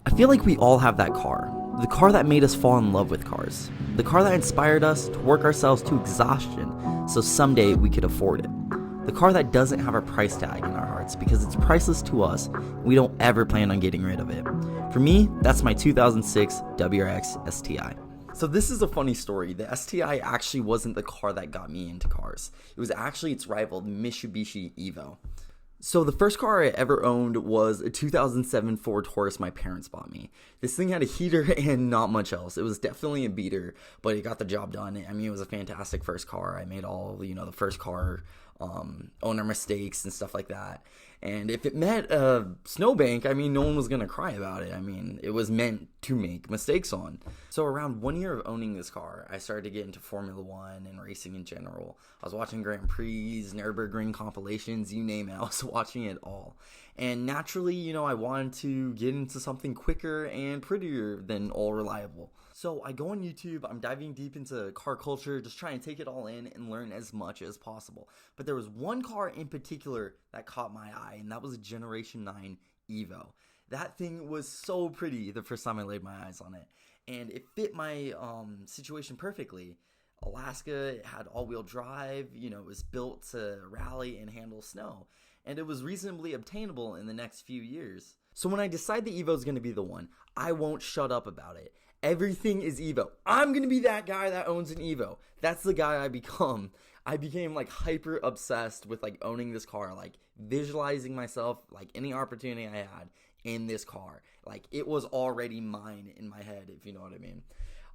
I feel like we all have that car. The car that made us fall in love with cars. The car that inspired us to work ourselves to exhaustion so someday we could afford it. The car that doesn't have a price tag in our hearts because it's priceless to us and we don't ever plan on getting rid of it. For me, that's my 2006 WRX STI. So this is a funny story. The STI actually wasn't the car that got me into cars. It was actually its rival, the Mitsubishi Evo. So the first car I ever owned was a 2007 Ford Taurus my parents bought me. This thing had a heater and not much else. It was definitely a beater, but it got the job done. I mean, it was a fantastic first car. I made all, the first car owner mistakes and stuff like that. And if it met a snowbank, I mean, no one was going to cry about it. I mean, it was meant to make mistakes on. So around 1 year of owning this car, I started to get into Formula One and racing in general. I was watching Grand Prix, Nürburgring compilations, you name it. I was watching it all. And naturally, I wanted to get into something quicker and prettier than all reliable. So I go on YouTube, I'm diving deep into car culture, just trying to take it all in and learn as much as possible. But there was one car in particular that caught my eye, and that was a Generation 9 Evo. That thing was so pretty the first time I laid my eyes on it. And it fit my situation perfectly. Alaska, it had all-wheel drive, it was built to rally and handle snow. And it was reasonably obtainable in the next few years. So when I decide the Evo is going to be the one, I won't shut up about it. Everything is Evo. I'm going to be that guy that owns an Evo. That's the guy I become. I became hyper obsessed with owning this car, visualizing myself, any opportunity I had in this car. It was already mine in my head, if you know what I mean.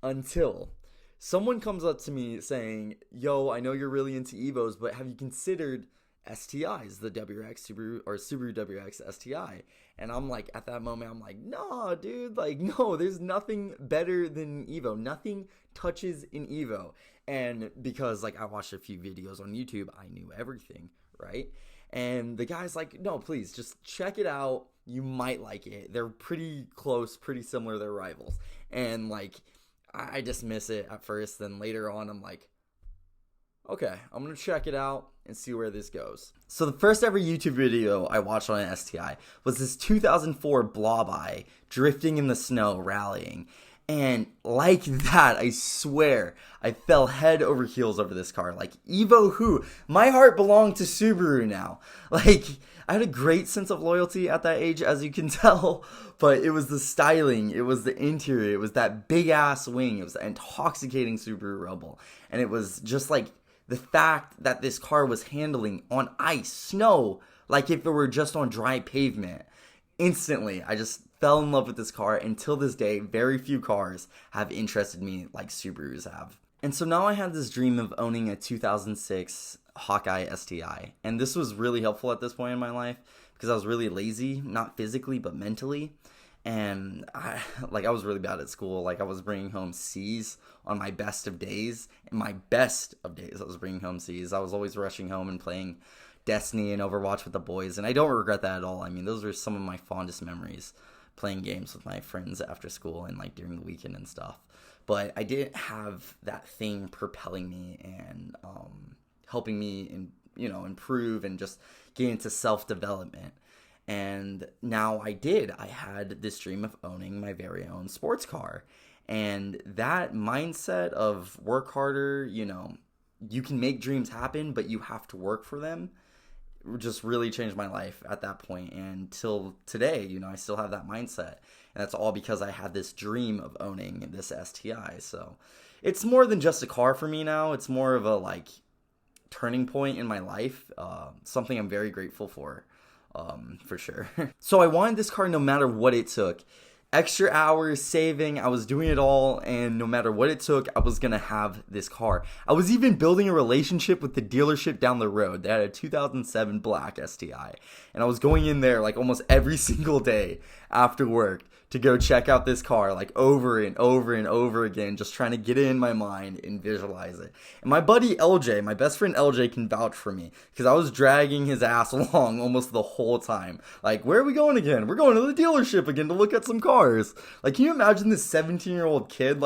Until someone comes up to me saying, yo, I know you're really into Evos, but have you considered STIs, the Subaru WRX STI? And I'm at that moment, I'm nah, dude, no, there's nothing better than Evo. Nothing touches an Evo. And because I watched a few videos on YouTube, I knew everything, right? And the guy's no, please, just check it out. You might like it. They're pretty close, pretty similar. They're rivals. And I dismiss it at first. Then later on, I'm okay, I'm going to check it out and see where this goes. So the first ever YouTube video I watched on an STI was this 2004 Blob Eye drifting in the snow, rallying. And like that, I swear, I fell head over heels over this car. Evo who? My heart belonged to Subaru now. I had a great sense of loyalty at that age, as you can tell. But it was the styling, it was the interior, it was that big-ass wing, it was the intoxicating Subaru Rebel. And it was just the fact that this car was handling on ice, snow, like if it were just on dry pavement. Instantly, I just fell in love with this car, and till this day, very few cars have interested me like Subarus have. And so now I had this dream of owning a 2006 Hawkeye STI, and this was really helpful at this point in my life because I was really lazy, not physically but mentally. And I was really bad at school. I was bringing home C's on my best of days. In my best of days, I was bringing home C's. I was always rushing home and playing Destiny and Overwatch with the boys. And I don't regret that at all. I mean, those are some of my fondest memories, playing games with my friends after school and during the weekend and stuff. But I didn't have that thing propelling me and helping me, improve and just get into self-development. And now I did. I had this dream of owning my very own sports car. And that mindset of work harder, you can make dreams happen, but you have to work for them, just really changed my life at that point. And till today, I still have that mindset. And that's all because I had this dream of owning this STI. So it's more than just a car for me now. It's more of a turning point in my life. Something I'm very grateful for sure. So I wanted this car no matter what it took. Extra hours, saving, I was doing it all, and no matter what it took, I was gonna have this car. I was even building a relationship with the dealership down the road. They had a 2007 black STI, and I was going in there almost every single day after work to go check out this car over and over and over again, just trying to get it in my mind and visualize it. And my buddy LJ, my best friend LJ, can vouch for me because I was dragging his ass along almost the whole time. Where are we going again? We're going to the dealership again to look at some cars. Can you imagine this 17-year-old kid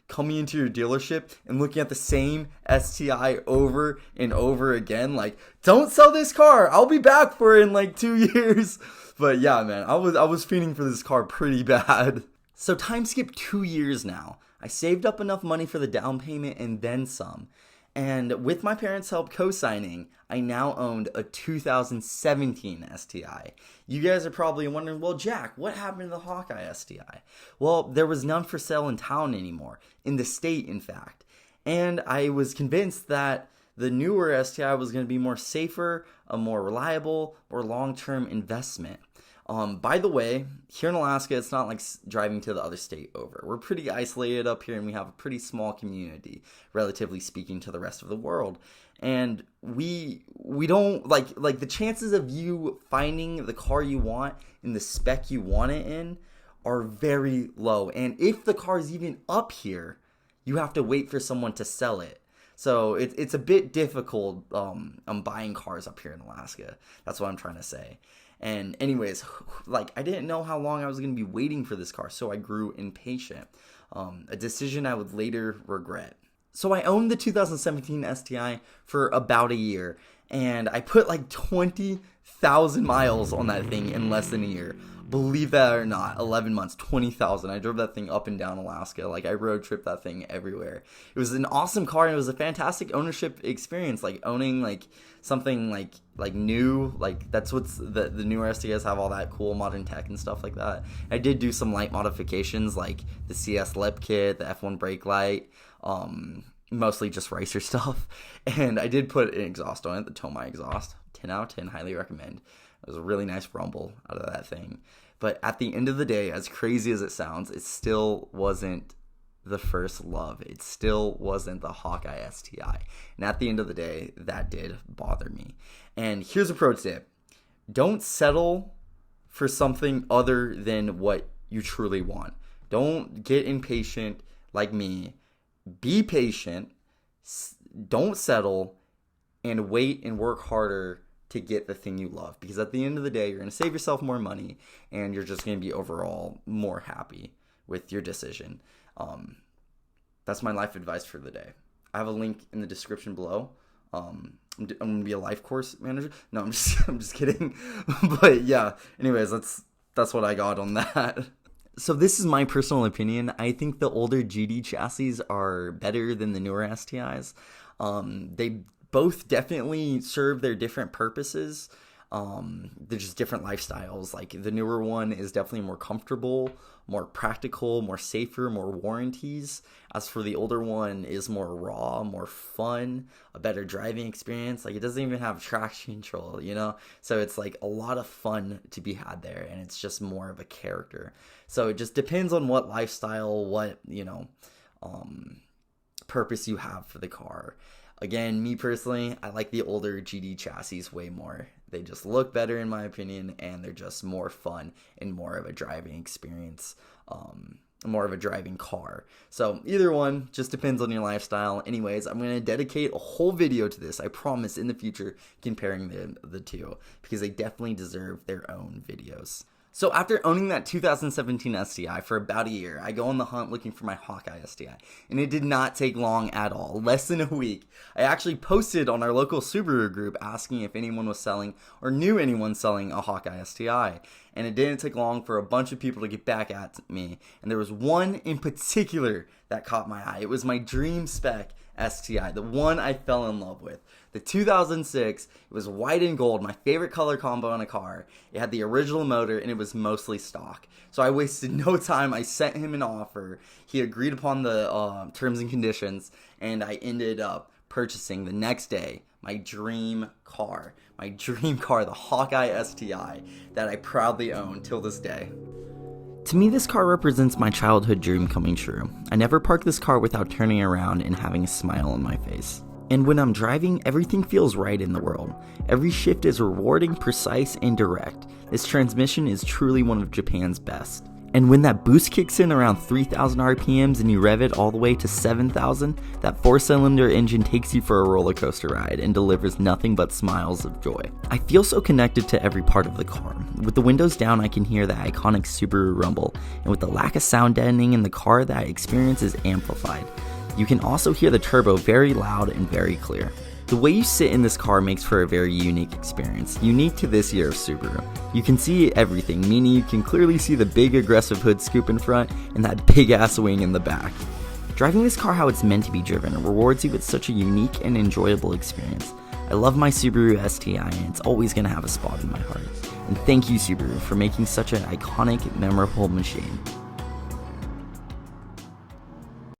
coming into your dealership and looking at the same STI over and over again. Like, don't sell this car. I'll be back for it in like 2 years. But yeah, man, I was fiending for this car pretty bad. So time skipped 2 years now. I saved up enough money for the down payment and then some. And with my parents' help co-signing, I now owned a 2017 STI. You guys are probably wondering, well, Jack, what happened to the Hawkeye STI? Well, there was none for sale in town anymore, in the state, in fact. And I was convinced that the newer STI was going to be more safer, a more reliable, or long-term investment. By the way, here in Alaska, it's not like driving to the other state over. We're pretty isolated up here, and we have a pretty small community, relatively speaking, to the rest of the world. And we don't like the chances of you finding the car you want in the spec you want it in are very low. And if the car is even up here, you have to wait for someone to sell it. So it's a bit difficult buying cars up here in Alaska. That's what I'm trying to say. And anyways, like, I didn't know how long I was going to be waiting for this car, so I grew impatient. A decision I would later regret. So I owned the 2017 STI for about a year, and I put like 20,000 miles on that thing in less than a year. Believe that or not, 11 months, 20,000. I drove that thing up and down Alaska. Like, I road tripped that thing everywhere. It was an awesome car, and it was a fantastic ownership experience. Like, owning like something like new, like that's what's the newer STIs have all that cool modern tech and stuff like that. I did do some light modifications, like the CS lip kit, the F1 brake light, mostly just racer stuff. And I did put an exhaust on it, the Tomai exhaust. 10 out of 10, highly recommend. It was a really nice rumble out of that thing. But at the end of the day, as crazy as it sounds, it still wasn't the first love. It still wasn't the Hawkeye STI. And at the end of the day, that did bother me. And here's a pro tip. Don't settle for something other than what you truly want. Don't get impatient like me. Be patient. Don't settle. And wait and work harder to get the thing you love, because at the end of the day, you're going to save yourself more money, and you're just going to be overall more happy with your decision. That's my life advice for the day. I have a link in the description below. I'm going to be a life course manager. No, I'm just kidding. But yeah, anyways, that's what I got on that. So this is my personal opinion. I think the older GD chassis are better than the newer STIs. They both definitely serve their different purposes. They're just different lifestyles. Like, the newer one is definitely more comfortable, more practical, more safer, more warranties. As for the older one, is more raw, more fun, a better driving experience. Like, it doesn't even have traction control, you know? So it's like a lot of fun to be had there, and it's just more of a character. So it just depends on what lifestyle, what, purpose you have for the car. Again, me personally, I like the older GD chassis way more. They just look better in my opinion, and they're just more fun and more of a driving experience, more of a driving car. So either one, just depends on your lifestyle. Anyways, I'm going to dedicate a whole video to this, I promise, in the future, comparing the two, because they definitely deserve their own videos. So after owning that 2017 STI for about a year, I go on the hunt looking for my Hawkeye STI, and it did not take long at all, less than a week. I actually posted on our local Subaru group asking if anyone was selling or knew anyone selling a Hawkeye STI, and it didn't take long for a bunch of people to get back at me, and there was one in particular that caught my eye. It was my dream spec STI, the one I fell in love with. The 2006, it was white and gold, my favorite color combo on a car. It had the original motor, and it was mostly stock. So I wasted no time. I sent him an offer. He agreed upon the terms and conditions, and I ended up purchasing the next day my dream car, the Hawkeye STI, that I proudly own till this day. To me, this car represents my childhood dream coming true. I never park this car without turning around and having a smile on my face. And when I'm driving, everything feels right in the world. Every shift is rewarding, precise, and direct. This transmission is truly one of Japan's best. And when that boost kicks in around 3,000 RPMs and you rev it all the way to 7,000, that 4-cylinder engine takes you for a roller coaster ride and delivers nothing but smiles of joy. I feel so connected to every part of the car. With the windows down, I can hear the iconic Subaru rumble, and with the lack of sound deadening in the car, that experience is amplified. You can also hear the turbo very loud and very clear. The way you sit in this car makes for a very unique experience, unique to this year of Subaru. You can see everything, meaning you can clearly see the big aggressive hood scoop in front and that big ass wing in the back. Driving this car how it's meant to be driven rewards you with such a unique and enjoyable experience. I love my Subaru STI and it's always going to have a spot in my heart. And thank you Subaru for making such an iconic, memorable machine.